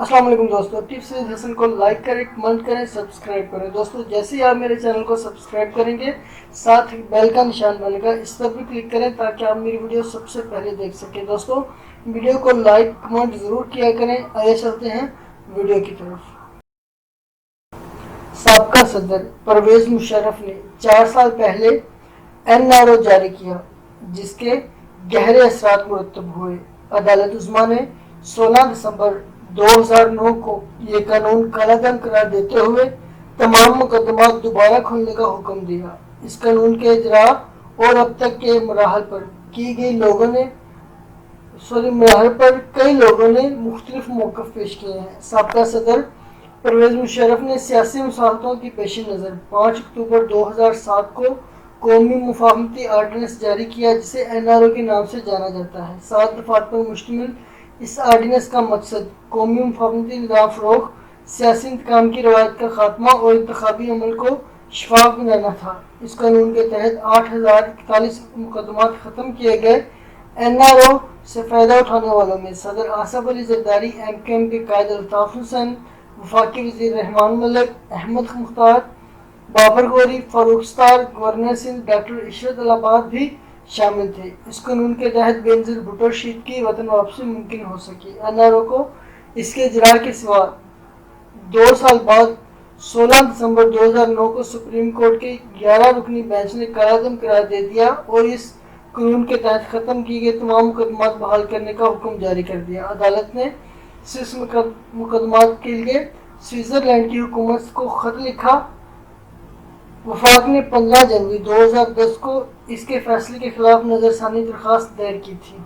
السلام علیکم دوستو، ٹپس ود حسن کو لائک کریں، کمنٹ کریں، سبسکرائب کریں۔ دوستو جیسے ہی آپ میرے چینل کو سبسکرائب کریں گے، ساتھ بیل کا نشان بنے گا، اس پر بھی کلک کریں تاکہ آپ میری ویڈیو سب سے پہلے دیکھ سکیں۔ دوستو ویڈیو کو لائک کمنٹ ضرور کیا کریں۔ آئیے چلتے ہیں ویڈیو کی طرف۔ سابقہ صدر پرویز مشرف نے 4 سال پہلے NRO جاری کیا، جس کے گہرے اثرات مرتب ہوئے۔ عدالت عظمیٰ نے 16 دسمبر 2009 کو یہ قانون کالعدم قرار دیتے ہوئے تمام مقدمات دوبارہ کھولنے کا حکم دیا۔ اس قانون کے اجراء اور اب تک کے مراحل پر کئی لوگوں نے مختلف موقف پیش کیے ہیں۔ سابقہ صدر پرویز مشرف نے سیاسی مصالحتوں کی پیش نظر 5 اکتوبر 2007 کو قومی مفاہمتی آرڈیننس جاری کیا، جسے NRO کے نام سے جانا جاتا ہے۔ 7 دفعات پر مشتمل اس آرڈیننس کا مقصد قومی مفاہمتی نظام فروغ، سیاسی انتقام کی روایت کا خاتمہ اور انتخابی عمل کو شفاف بنانا تھا۔ اس قانون کے تحت 8041 مقدمات ختم کیے گئے۔ NRO سے فائدہ اٹھانے والوں میں صدر آصف علی زرداری، MKM کے قائد الطاف حسین، وفاقی وزیر رحمان ملک، احمد مختار، بابر غوری، فاروق ستار، گورنر سندھ ڈاکٹر عشرت الہٰ بھی شامل تھے۔ اس قانون کے تحت بینظیر بھٹو شہید کی وطن واپسی ممکن ہو سکی۔ NRO کو اس کے اجراء کے سوا 2 سال بعد 16 دسمبر 2009 کو سپریم کورٹ کے 11 رکنی بینچ نے کالعدم قرار دے دیا اور اس قانون کے تحت ختم کی گئی تمام مقدمات بحال کرنے کا حکم جاری کر دیا۔ عدالت نے 6 مقدمات کے لیے سوئٹزرلینڈ کی حکومت کو خط لکھا۔ وفاق نے 15 جنوری 2010 کو اس کے فیصلے کے خلاف نظر ثانی درخواست دائر کی تھی۔